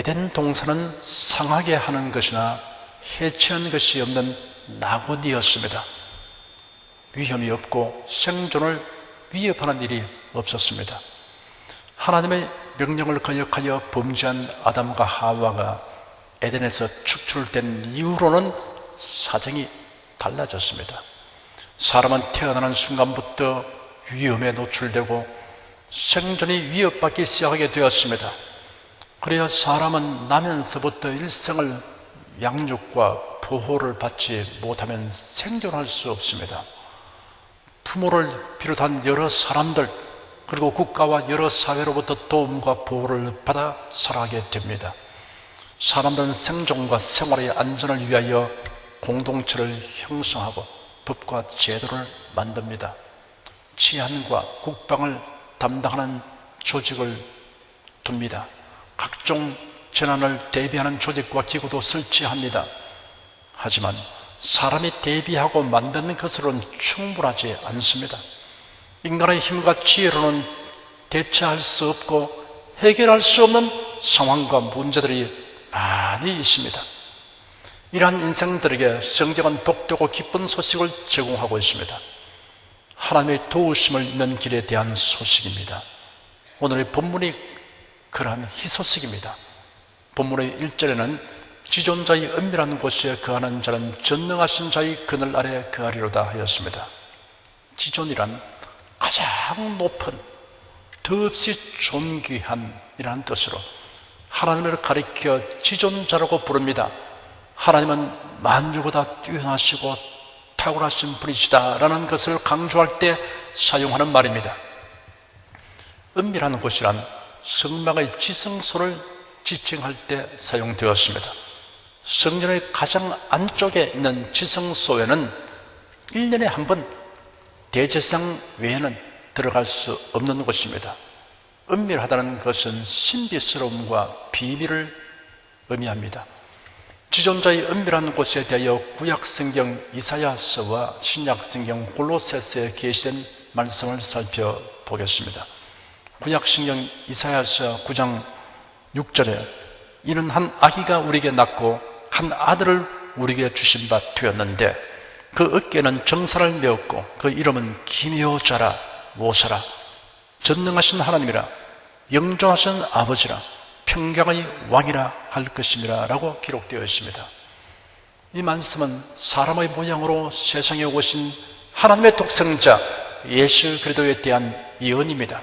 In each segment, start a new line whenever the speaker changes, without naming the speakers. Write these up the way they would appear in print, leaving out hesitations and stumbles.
에덴 동산은 상하게 하는 것이나 해치는 것이 없는 낙원이었습니다. 위험이 없고 생존을 위협하는 일이 없었습니다. 하나님의 명령을 거역하여 범죄한 아담과 하와가 에덴에서 축출된 이후로는 사정이 달라졌습니다. 사람은 태어나는 순간부터 위험에 노출되고 생존이 위협받기 시작하게 되었습니다. 그래야 사람은 나면서부터 일생을 양육과 보호를 받지 못하면 생존할 수 없습니다. 부모를 비롯한 여러 사람들 그리고 국가와 여러 사회로부터 도움과 보호를 받아 살아가게 됩니다. 사람들은 생존과 생활의 안전을 위하여 공동체를 형성하고 법과 제도를 만듭니다. 치안과 국방을 담당하는 조직을 둡니다. 각종 재난을 대비하는 조직과 기구도 설치합니다. 하지만 사람이 대비하고 만드는 것으로는 충분하지 않습니다. 인간의 힘과 지혜로는 대처할 수 없고 해결할 수 없는 상황과 문제들이 많이 있습니다. 이러한 인생들에게 성경은 복되고 기쁜 소식을 제공하고 있습니다. 하나님의 도우심을 입는 길에 대한 소식입니다. 오늘의 본문이 그러한 희소식입니다. 본문의 1절에는 지존자의 은밀한 곳에 거하는 자는 전능하신 자의 그늘 아래 거하리로다 하였습니다. 지존이란 가장 높은, 더없이 존귀함이라는 뜻으로 하나님을 가리켜 지존자라고 부릅니다. 하나님은 만유보다 뛰어나시고 탁월하신 분이시다 라는 것을 강조할 때 사용하는 말입니다. 은밀한 곳이란 성막의 지성소를 지칭할 때 사용되었습니다. 성전의 가장 안쪽에 있는 지성소에는 1년에 한 번 대제사장 외에는 들어갈 수 없는 곳입니다. 은밀하다는 것은 신비스러움과 비밀을 의미합니다. 지존자의 은밀한 곳에 대하여 구약성경 이사야서와 신약성경 골로새서에 게시된 말씀을 살펴보겠습니다. 구약성경 이사야서 9장 6절에 이는 한 아기가 우리에게 낳고 한 아들을 우리에게 주신 바 되었는데 그 어깨는 정사를 메었고 그 이름은 기묘자라 모사라 전능하신 하나님이라 영존하신 아버지라 평강의 왕이라 할 것임이라 라고 기록되어 있습니다. 이 말씀은 사람의 모양으로 세상에 오신 하나님의 독생자 예수 그리스도에 대한 예언입니다.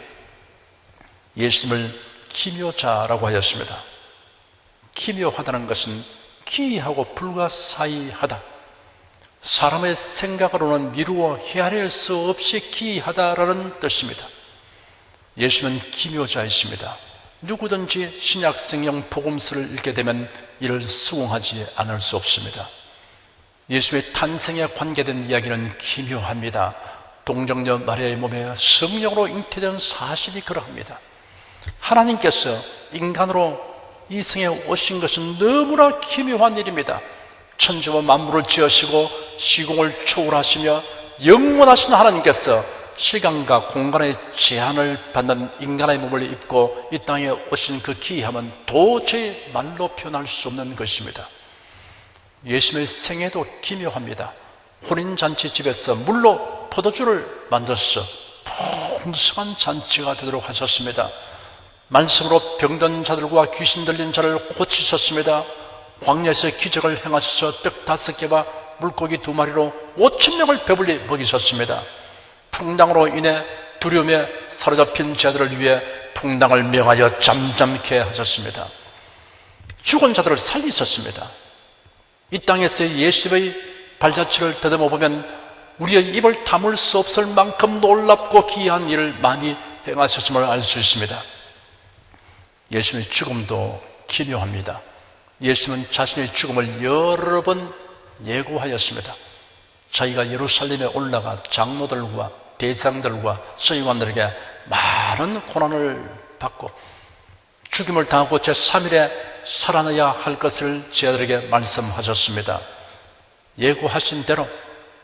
예수님을 기묘자라고 하였습니다. 기묘하다는 것은 기이하고 불가사의하다, 사람의 생각으로는 미루어 헤아릴 수 없이 기이하다라는 뜻입니다. 예수님은 기묘자이십니다. 누구든지 신약성경 복음서를 읽게 되면 이를 수긍하지 않을 수 없습니다. 예수의 탄생에 관계된 이야기는 기묘합니다. 동정녀 마리아의 몸에 성령으로 잉태된 사실이 그러합니다. 하나님께서 인간으로 이 세상에 오신 것은 너무나 기묘한 일입니다. 천지와 만물을 지으시고 시공을 초월하시며 영원하신 하나님께서 시간과 공간의 제한을 받는 인간의 몸을 입고 이 땅에 오신 그 기이함은 도저히 말로 표현할 수 없는 것입니다. 예수님의 생애도 기묘합니다. 혼인잔치 집에서 물로 포도주를 만들어서 풍성한 잔치가 되도록 하셨습니다. 말씀으로 병든 자들과 귀신 들린 자를 고치셨습니다. 광야에서 기적을 행하셔서 떡 5개와 물고기 2마리로 5,000명을 배불리 먹이셨습니다. 풍랑으로 인해 두려움에 사로잡힌 자들을 위해 풍랑을 명하여 잠잠케 하셨습니다. 죽은 자들을 살리셨습니다. 이 땅에서 예수님의 발자취를 더듬어 보면 우리의 입을 다물 수 없을 만큼 놀랍고 기이한 일을 많이 행하셨음을 알 수 있습니다. 예수님의 죽음도 기묘합니다. 예수님은 자신의 죽음을 여러 번 예고하였습니다. 자기가 예루살렘에 올라가 장로들과 대상들과 서기관들에게 많은 고난을 받고 죽임을 당하고 제3일에 살아나야 할 것을 제자들에게 말씀하셨습니다. 예고하신 대로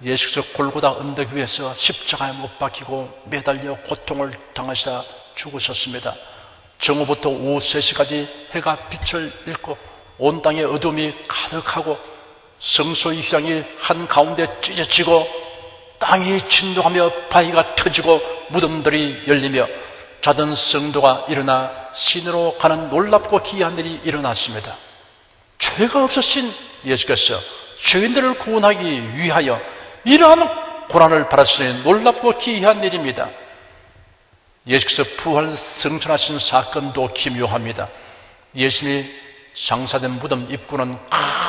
예수께서 골고다 언덕 위에서 십자가에 못 박히고 매달려 고통을 당하시다 죽으셨습니다. 정오부터 오후 3시까지 해가 빛을 잃고 온 땅에 어둠이 가득하고 성소의 휘장이 한가운데 찢어지고 땅이 진동하며 바위가 터지고 무덤들이 열리며 자던 성도가 일어나 신으로 가는 놀랍고 기이한 일이 일어났습니다. 죄가 없으신 예수께서 죄인들을 구원하기 위하여 이러한 고난을 받았으니 놀랍고 기이한 일입니다. 예수께서 부활 승천하신 사건도 기묘합니다. 예수님이 장사된 무덤 입구는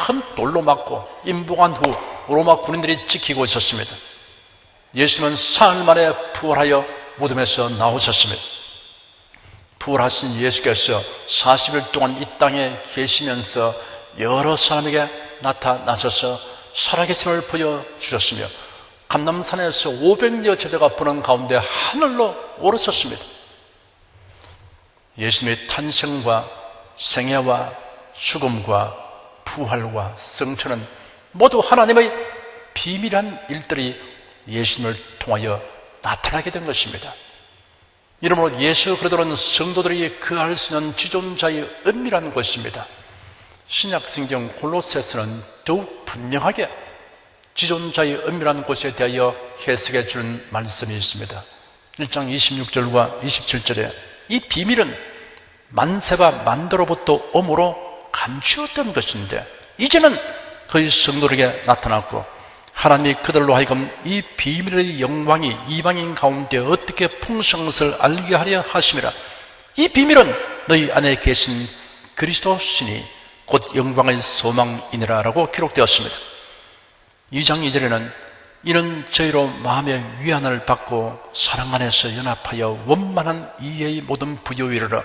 큰 돌로 막고 임봉한 후 로마 군인들이 지키고 있었습니다. 예수님은 사흘 만에 부활하여 무덤에서 나오셨습니다. 부활하신 예수께서 40일 동안 이 땅에 계시면서 여러 사람에게 나타나셔서 살아계심을 보여주셨으며 감람산에서 500여 제자가 보는 가운데 하늘로 오르셨습니다. 예수님의 탄생과 생애와 죽음과 부활과 성천은 모두 하나님의 비밀한 일들이 예수님을 통하여 나타나게 된 것입니다. 이러므로 예수 그리스도는 성도들이 그할 수 있는 지존자의 은밀한 것입니다. 신약 성경 골로새서는 더욱 분명하게 지존자의 은밀한 곳에 대하여 해석해 주는 말씀이 있습니다. 1장 26절과 27절에 이 비밀은 만세가 만대로부터 엄으로 감추었던 것인데 이제는 그의 성도에게 나타났고 하나님이 그들로 하여금 이 비밀의 영광이 이방인 가운데 어떻게 풍성한 것을 알게 하려 하심이라. 이 비밀은 너희 안에 계신 그리스도 신이 곧 영광의 소망이니라 라고 기록되었습니다. 2장 2절에는 이는 저희로 마음의 위안을 받고 사랑 안에서 연합하여 원만한 이해의 모든 부요에 이르러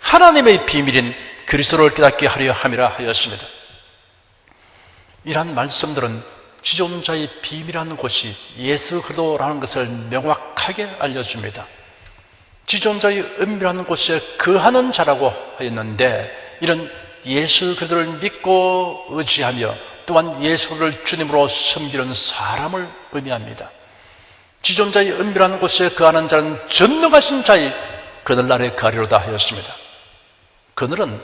하나님의 비밀인 그리스도를 깨닫게 하려 함이라 하였습니다. 이러한 말씀들은 지존자의 비밀한 곳이 예수 그리스도라는 것을 명확하게 알려줍니다. 지존자의 은밀한 곳에 거하는 자라고 하였는데 이런 예수 그리스도를 믿고 의지하며 또한 예수를 주님으로 섬기는 사람을 의미합니다. 지존자의 은밀한 곳에 거하는 자는 전능하신 자의 그늘 아래 거하리로다 하였습니다. 그늘은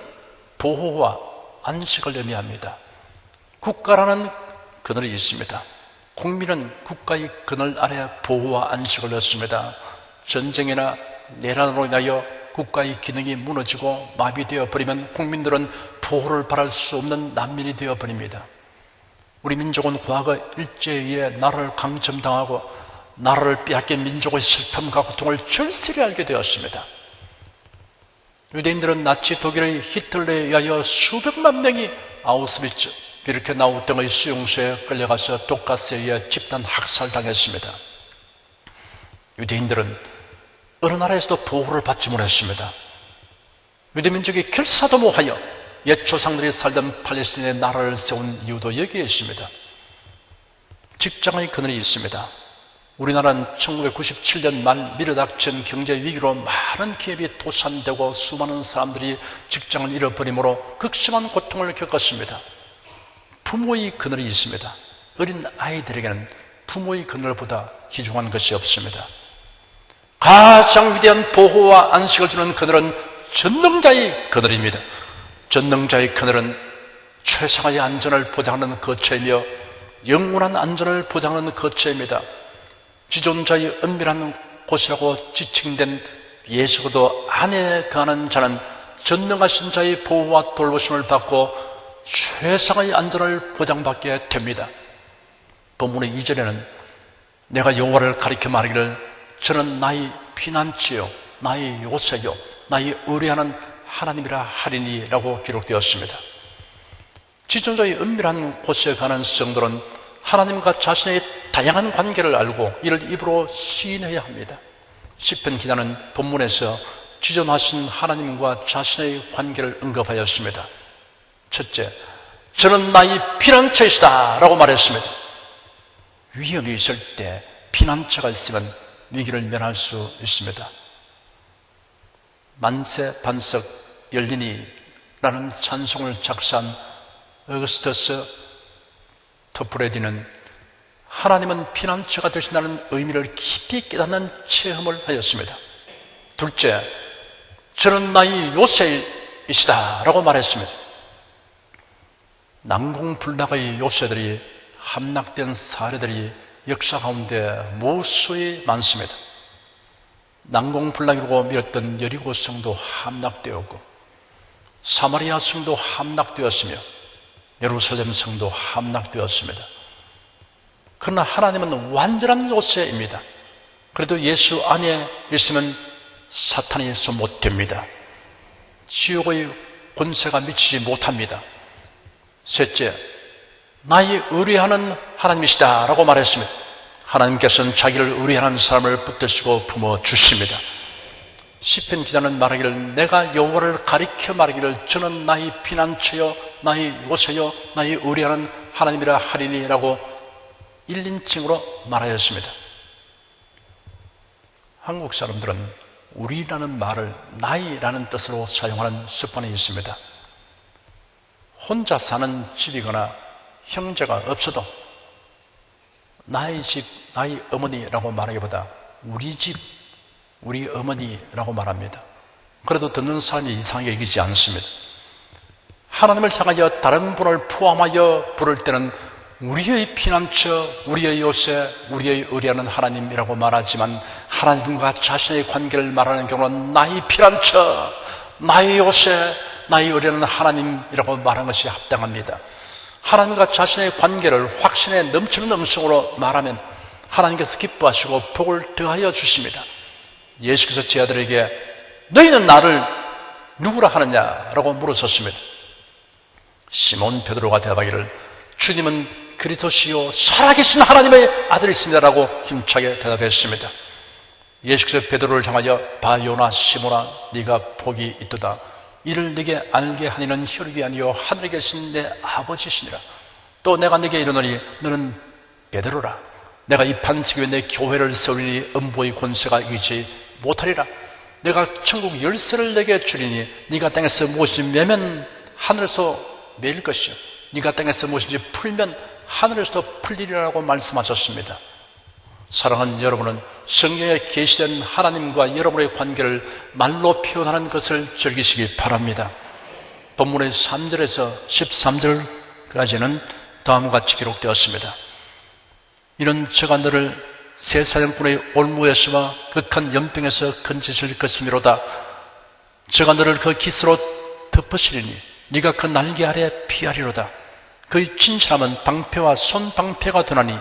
보호와 안식을 의미합니다. 국가라는 그늘이 있습니다. 국민은 국가의 그늘 아래 보호와 안식을 얻습니다. 전쟁이나 내란으로 인하여 국가의 기능이 무너지고 마비되어 버리면 국민들은 보호를 받을 수 없는 난민이 되어 버립니다. 우리 민족은 과거 일제에 나라를 강점당하고 나라를 빼앗긴 민족의 슬픔과 고통을 절실히 알게 되었습니다. 유대인들은 나치 독일의 히틀러에 의하여 수백만 명이 아우슈비츠 비르케나우 등의 수용소에 끌려가서 독가스에 의해 집단 학살당했습니다. 유대인들은 어느 나라에서도 보호를 받지 못했습니다. 유대민족이 결사도모하여 옛 조상들이 살던 팔레스틴의 나라를 세운 이유도 여기에 있습니다. 직장의 그늘이 있습니다. 우리나라는 1997년 말 밀어닥친 경제 위기로 많은 기업이 도산되고 수많은 사람들이 직장을 잃어버림으로 극심한 고통을 겪었습니다. 부모의 그늘이 있습니다. 어린 아이들에게는 부모의 그늘보다 귀중한 것이 없습니다. 가장 위대한 보호와 안식을 주는 그늘은 전능자의 그늘입니다. 전능자의 그늘은 최상의 안전을 보장하는 거처이며 영원한 안전을 보장하는 거처입니다. 지존자의 은밀한 곳이라고 지칭된 예수 그리스도 안에 거하는 자는 전능하신 자의 보호와 돌보심을 받고 최상의 안전을 보장받게 됩니다. 본문의 2절에는 내가 여호와를 가리켜 말하기를 저는 나의 피난처요 나의 요새요 나의 의뢰하는 하나님이라 하리니 라고 기록되었습니다. 지존자의 은밀한 곳에 가는 성도는 하나님과 자신의 다양한 관계를 알고 이를 입으로 시인해야 합니다. 시편 기자는 본문에서 지존하신 하나님과 자신의 관계를 언급하였습니다. 첫째, 저는 나의 피난처이시다 라고 말했습니다. 위험이 있을 때 피난처가 있으면 위기를 면할 수 있습니다. 만세 반석 열리니 라는 찬송을 작사한 어거스터스 토프레디는 하나님은 피난처가 되신다는 의미를 깊이 깨닫는 체험을 하였습니다. 둘째, 저는 나의 요셉이시다 라고 말했습니다. 난공불락의 요새들이 함락된 사례들이 역사 가운데 무수히 많습니다. 난공불락이라고 밀었던 여리고 성도 함락되었고, 사마리아 성도 함락되었으며, 예루살렘 성도 함락되었습니다. 그러나 하나님은 완전한 요새입니다. 그래도 예수 안에 있으면 사탄이 못됩니다. 지옥의 권세가 미치지 못합니다. 셋째, 나의 의뢰하는 하나님이시다 라고 말했습니다. 하나님께서는 자기를 의뢰하는 사람을 붙드시고 품어주십니다. 시편 기자는 말하기를, 내가 여호와를 가리켜 말하기를 저는 나의 피난처여 나의 요새여 나의 의뢰하는 하나님이라 하리니 라고 1인칭으로 말하였습니다. 한국 사람들은 우리라는 말을 나이라는 뜻으로 사용하는 습관이 있습니다. 혼자 사는 집이거나 형제가 없어도 나의 집, 나의 어머니라고 말하기보다 우리 집, 우리 어머니라고 말합니다. 그래도 듣는 사람이 이상하게 여기지 않습니다. 하나님을 향하여 다른 분을 포함하여 부를 때는 우리의 피난처, 우리의 요새, 우리의 의뢰하는 하나님이라고 말하지만 하나님과 자신의 관계를 말하는 경우는 나의 피난처, 나의 요새, 나의 의뢰하는 하나님이라고 말하는 것이 합당합니다. 하나님과 자신의 관계를 확신에 넘치는 음성으로 말하면 하나님께서 기뻐하시고 복을 더하여 주십니다. 예수께서 제 아들에게 너희는 나를 누구라 하느냐라고 물으셨습니다. 시몬 베드로가 대답하기를 주님은 그리스도시요 살아계신 하나님의 아들이십니다라고 힘차게 대답했습니다. 예수께서 베드로를 향하여 바요나 시몬아 네가 복이 있도다. 이를 네게 알게 하니는 혈육이 아니요 하늘에 계신 내 아버지시니라. 또 내가 네게 이르노니 너는 베드로라. 내가 이 반석 위에 내 교회를 세우리니 음보의 권세가 이기지 못하리라. 내가 천국 열쇠를 내게 주리니 네가 땅에서 무엇이 매면 하늘에서 매일 것이요 네가 땅에서 무엇인지 풀면 하늘에서 풀리리라고 말씀하셨습니다. 사랑하는 여러분은 성경에 계시된 하나님과 여러분의 관계를 말로 표현하는 것을 즐기시기 바랍니다. 본문의 3절에서 13절까지는 다음과 같이 기록되었습니다. 이는 저가 너를 새 사냥꾼의 올무에서와 극한 연병에서 건지실 것이미로다. 저가 너를 그 깃으로 덮으시리니 네가 그 날개 아래 피하리로다. 그의 친절함은 방패와 손방패가 되나니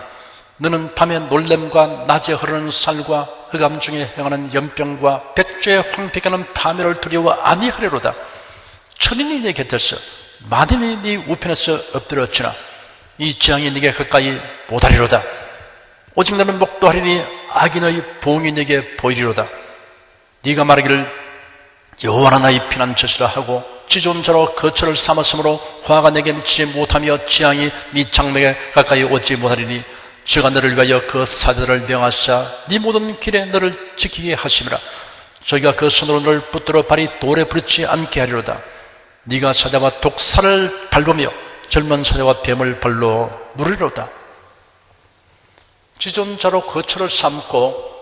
너는 밤에 놀램과 낮에 흐르는 살과 흑암 중에 행하는 연병과 백조의 황폐하는 파멸을 두려워 아니하리로다. 천인이 네 곁에서 만인이 네 우편에서 엎드려치나 이 재앙이 네게 가까이 못하리로다. 오직 너는 목도하리니 악인의 보응이 네게 보이리로다. 네가 말하기를 여호와는 나의 피난처시라 하고 지존자로 거처를 삼았으므로 화가 내게 미치지 못하며 재앙이 네 장막에 가까이 오지 못하리니 저가 너를 위하여 그 사자들을 명하사 네 모든 길에 너를 지키게 하심이라. 저희가 그 손으로 너를 붙들어 발이 돌에 부딪지 않게 하리로다. 네가 사자와 독사를 밟으며 젊은 사자와 뱀을 발로 누리로다. 지존자로 거처를 삼고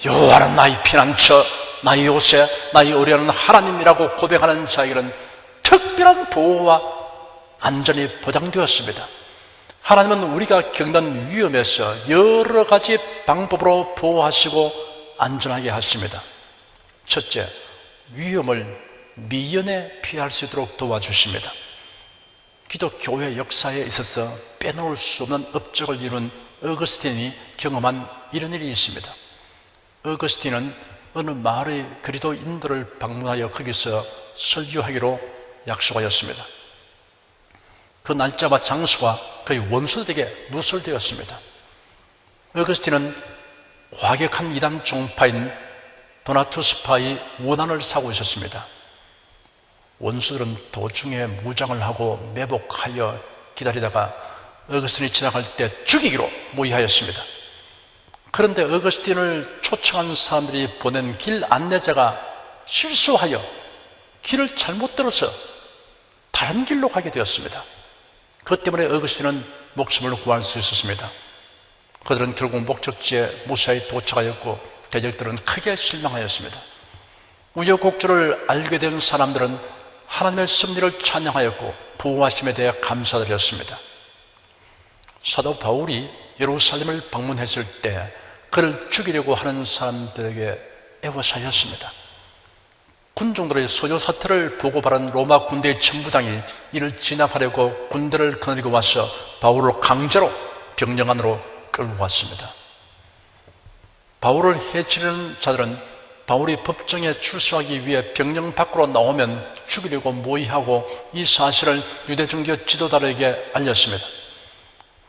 여호와는 나의 피난처, 나의 요새, 나의 의뢰하는 하나님이라고 고백하는 자에게는 특별한 보호와 안전이 보장되었습니다. 하나님은 우리가 겪는 위험에서 여러 가지 방법으로 보호하시고 안전하게 하십니다. 첫째, 위험을 미연에 피할 수 있도록 도와주십니다. 기독교회 역사에 있어서 빼놓을 수 없는 업적을 이룬 어거스틴이 경험한 이런 일이 있습니다. 어거스틴은 어느 마을의 그리스도인들을 방문하여 거기서 설교하기로 약속하였습니다. 그 날짜와 장소가 그의 원수들에게 누설되었습니다. 어거스틴은 과격한 이단 종파인 도나투스파의 원한을 사고 있었습니다. 원수들은 도중에 무장을 하고 매복하여 기다리다가 어거스틴이 지나갈 때 죽이기로 모의하였습니다. 그런데 어거스틴을 초청한 사람들이 보낸 길 안내자가 실수하여 길을 잘못 들어서 다른 길로 가게 되었습니다. 그것 때문에 어거스틴은 목숨을 구할 수 있었습니다. 그들은 결국 목적지에 무사히 도착하였고 대적들은 크게 실망하였습니다. 우여곡절을 알게 된 사람들은 하나님의 섭리를 찬양하였고 보호하심에 대해 감사드렸습니다. 사도 바울이 예루살렘을 방문했을 때 그를 죽이려고 하는 사람들에게 애워사였습니다. 군중들의 소요 사태를 보고받은 로마 군대의 천부장이 이를 진압하려고 군대를 거느리고 와서 바울을 강제로 병영 안으로 끌고 왔습니다. 바울을 해치려는 자들은 바울이 법정에 출석하기 위해 병영 밖으로 나오면 죽이려고 모의하고 이 사실을 유대 종교 지도자들에게 알렸습니다.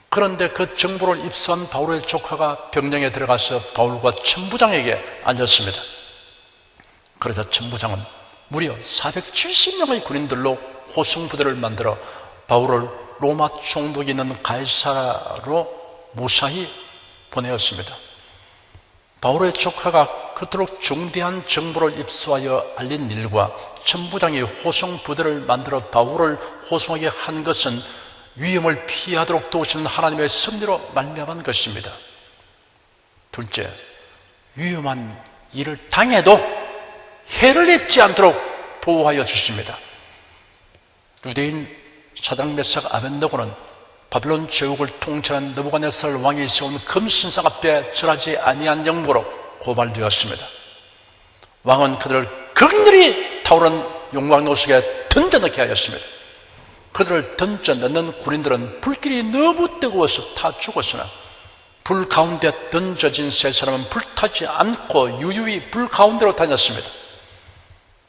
그런데 그 정보를 입수한 바울의 조카가 병영에 들어가서 바울과 천부장에게 알렸습니다. 그러자 천부장은 무려 470명의 군인들로 호송부대를 만들어 바울을 로마 총독이 있는 가이사라로 무사히 보내었습니다. 바울의 조카가 그토록 중대한 정보를 입수하여 알린 일과 천부장이 호송부대를 만들어 바울을 호송하게 한 것은 위험을 피하도록 도우시는 하나님의 섭리로 말미암은 것입니다. 둘째, 위험한 일을 당해도 해를 입지 않도록 보호하여 주십니다. 유대인 사드락 메삭 아벤느고는 바빌론 제국을 통치하는 느부갓네살 왕이 세운 금신상 앞에 절하지 아니한 영모로 고발되었습니다. 왕은 그들을 극렬히 타오른 용광로 속에 던져넣게 하였습니다. 그들을 던져넣는 군인들은 불길이 너무 뜨거워서 다 죽었으나 불 가운데 던져진 세 사람은 불타지 않고 유유히 불 가운데로 다녔습니다.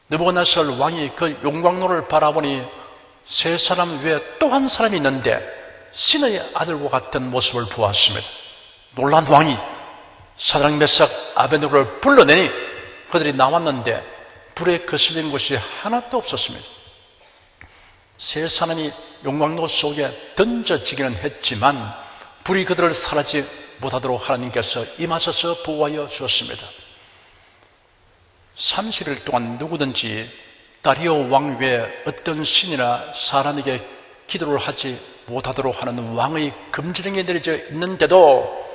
느부갓네살 왕이 그 용광로를 바라보니 세 사람 외에 또 한 사람이 있는데 신의 아들과 같은 모습을 보았습니다. 놀란 왕이 사드락 메삭 아벤느고를 불러내니 그들이 나왔는데 불에 거슬린 곳이 하나도 없었습니다. 세 사람이 용광로 속에 던져지기는 했지만 불이 그들을 사라지 못하도록 하나님께서 임하셔서 보호하여 주었습니다. 30일 동안 누구든지 다리오 왕 외에 어떤 신이나 사람에게 기도를 하지 못하도록 하는 왕의 금지령이 내려져 있는데도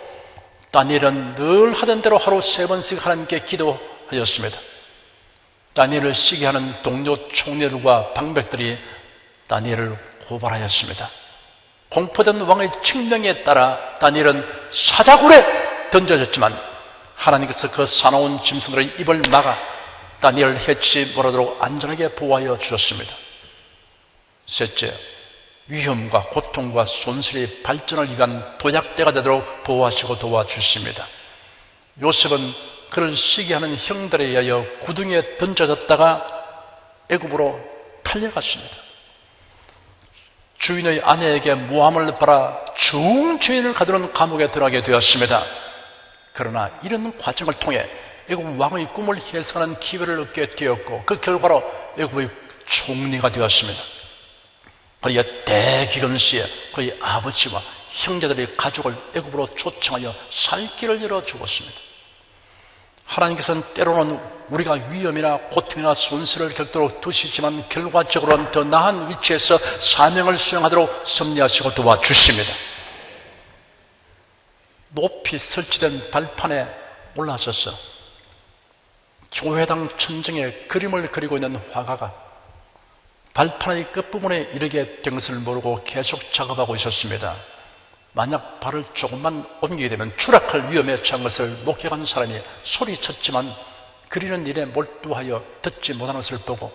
다니엘은 늘 하던 대로 하루 3번씩 하나님께 기도하였습니다. 다니엘을 시기하는 동료 총리들과 방백들이 다니엘을 고발하였습니다. 공포된 왕의 칙령에 따라 다니엘은 사자굴에 던져졌지만 하나님께서 그 사나운 짐승들의 입을 막아 다니엘을 해치지 못하도록 안전하게 보호하여 주셨습니다. 셋째, 위험과 고통과 손실의 발전을 위한 도약대가 되도록 보호하시고 도와주십니다. 요셉은 그를 시기하는 형들에 의하여 구덩이에 던져졌다가 애굽으로 팔려갔습니다. 주인의 아내에게 모함을 받아 중죄인을 가두는 감옥에 들어가게 되었습니다. 그러나 이런 과정을 통해 애굽 왕의 꿈을 해석하는 기회를 얻게 되었고 그 결과로 애굽의 총리가 되었습니다. 그의 대기근 시에 그의 아버지와 형제들의 가족을 애굽으로 초청하여 살 길을 열어 주었습니다. 하나님께서는 때로는 우리가 위험이나 고통이나 손실을 겪도록 두시지만 결과적으로는 더 나은 위치에서 사명을 수행하도록 섭리하시고 도와주십니다. 높이 설치된 발판에 올라서서 교회당 천정에 그림을 그리고 있는 화가가 발판의 끝부분에 이르게 된 것을 모르고 계속 작업하고 있었습니다. 만약 발을 조금만 옮기게 되면 추락할 위험에 처한 것을 목격한 사람이 소리쳤지만 그리는 일에 몰두하여 듣지 못하는 것을 보고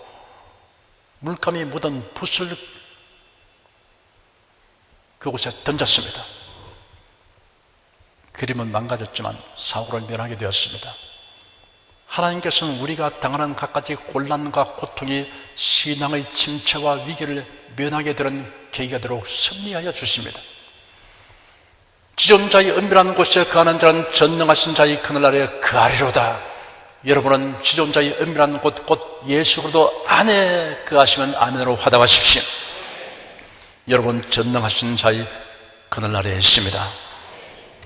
물감이 묻은 붓을 그곳에 던졌습니다. 그림은 망가졌지만 사고를 면하게 되었습니다. 하나님께서는 우리가 당하는 갖가지 곤란과 고통이 신앙의 침체와 위기를 면하게 되는 계기가 되도록 섭리하여 주십니다. 지존자의 은밀한 곳에 거하는 자는 전능하신 자의 그늘아래 거하리로다. 여러분은 지존자의 은밀한 곳 곧 예수 그리스도 안에 거하시면 아멘으로 화답하십시오. 여러분 전능하신 자의 그늘아래에 있습니다.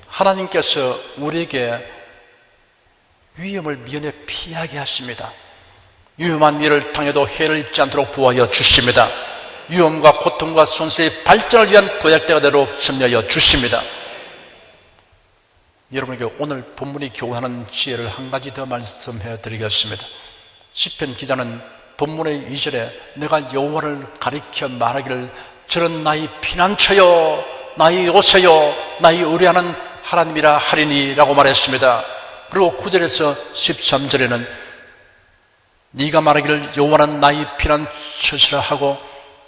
하나님께서 우리에게 위험을 미연에 피하게 하십니다. 위험한 일을 당해도 해를 입지 않도록 보호하여 주십니다. 위험과 고통과 손실의 발전을 위한 도약대가 되도록 섭리하여 주십니다. 여러분에게 오늘 본문이 교훈하는 지혜를 한 가지 더 말씀해 드리겠습니다. 시편 기자는 본문의 2절에 내가 여호와를 가리켜 말하기를 저는 나의 피난처요 나의 요새요 나의 의뢰하는 하나님이라 하리니 라고 말했습니다. 그리고 9절에서 13절에는 네가 말하기를 여호와는 나의 피난처시라 하고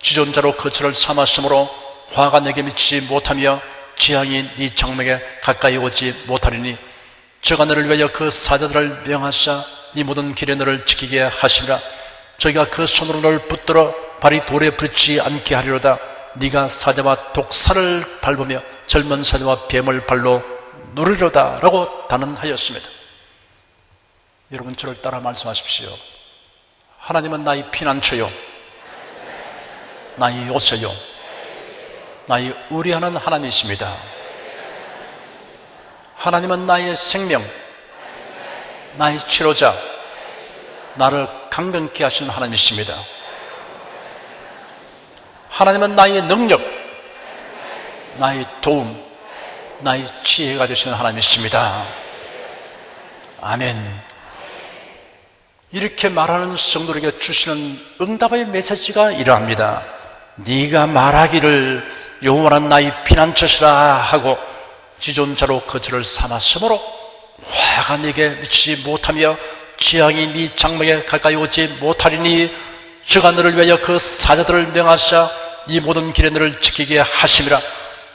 지존자로 거처를 삼았으므로 화가 내게 미치지 못하며 재앙이 네 장막에 가까이 오지 못하리니 저가 너를 위하여 그 사자들을 명하사 네 모든 길에 너를 지키게 하시리라. 저희가 그 손으로 너를 붙들어 발이 돌에 부딪히지 않게 하리로다. 네가 사자와 독사를 밟으며 젊은 사자와 뱀을 발로 누르리로다 라고 단언하였습니다. 여러분 저를 따라 말씀하십시오. 하나님은 나의 피난처요 나의 요새요 나의 의뢰하는 하나님이십니다. 하나님은 나의 생명 나의 치료자 나를 강건케 하시는 하나님이십니다. 하나님은 나의 능력 나의 도움 나의 지혜가 되시는 하나님이십니다. 아멘. 이렇게 말하는 성도에게 주시는 응답의 메시지가 이러합니다. 네가 말하기를 여호와는 나의 피난처시라 하고 지존자로 거처를 삼았으므로 화가 네게 미치지 못하며 재앙이 네 장막에 가까이 오지 못하리니 저가 너를 위하여 그 사자들을 명하사 네 모든 길에 너를 지키게 하심이라.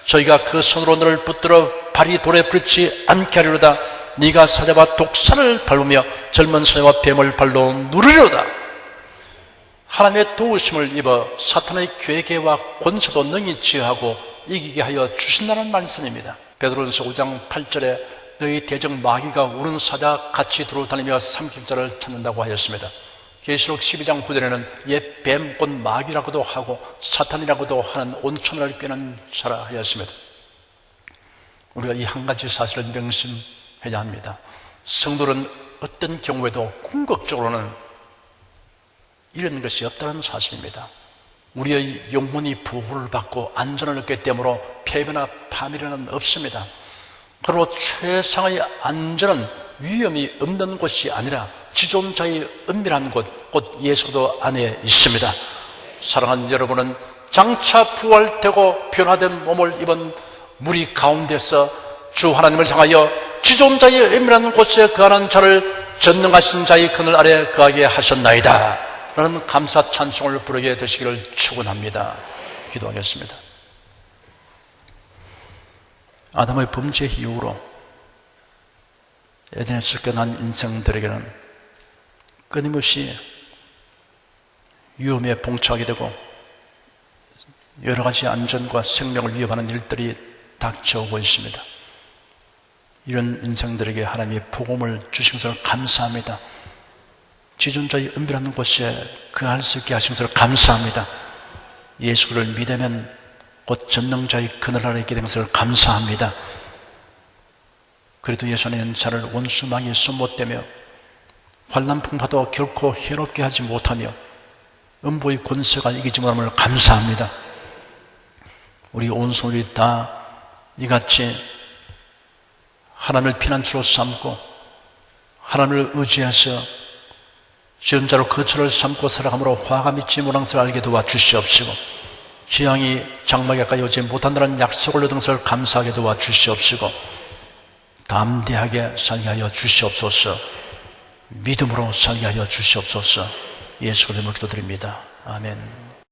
저희가 그 손으로 너를 붙들어 발이 돌에 부딪히지 않게 하리로다. 네가 사자와 독사를 밟으며 젊은 사자와 뱀을 발로 누르리로다. 하나님의 도우심을 입어 사탄의 괴계와 권세도 능히 제어하고 이기게 하여 주신다는 말씀입니다. 베드로전서 5장 8절에 너희 대적 마귀가 우는 사자 같이 두루다니며 삼킬 자를 찾는다고 하였습니다. 계시록 12장 9절에는 옛 뱀 곧 마귀라고도 하고 사탄이라고도 하는 온천을 꿰는 자라 하였습니다. 우리가 이 한 가지 사실을 명심해야 합니다. 성도는 어떤 경우에도 궁극적으로는 이런 것이 없다는 사실입니다. 우리의 영혼이 보호를 받고 안전을 얻기 때문에 폐변화 파멸은 없습니다. 그리고 최상의 안전은 위험이 없는 곳이 아니라 지존자의 은밀한 곳, 곧 예수도 안에 있습니다. 사랑하는 여러분은 장차 부활되고 변화된 몸을 입은 무리 가운데서 주 하나님을 향하여 지존자의 은밀한 곳에 거하는 자를 전능하신 자의 그늘 아래 거하게 하셨나이다 라는 감사 찬송을 부르게 되시기를 축원합니다. 기도하겠습니다. 아담의 범죄 이후로 에덴에서 깨난 인생들에게는 끊임없이 위험에 봉착하게 되고 여러 가지 안전과 생명을 위협하는 일들이 닥쳐오고 있습니다. 이런 인생들에게 하나님의 복음을 주신 것을 감사합니다. 지존자의 은밀한 곳에 거할 수 있게 하신 것을 감사합니다. 예수를 믿으면 곧 전능자의 그늘 아래 있게 된 것을 감사합니다. 그래도 예수는 자를 원수망에 숨못대며 환난 풍파도 결코 해롭게 하지 못하며 음부의 권세가 이기지 못함을 감사합니다. 우리 온 손이 다 이같이 하나님을 피난처로 삼고 하나님을 의지해서 지존자로 거처를 삼고 살아감으로 화가 미치 못한 것을 알게 도와주시옵시고 재앙이 장막에 가까이 오지 못한다는 약속을 얻은 것을 감사하게 도와주시옵시고 담대하게 살게 하여 주시옵소서. 믿음으로 살게 하여 주시옵소서. 예수 그리스도로 기도드립니다. 아멘.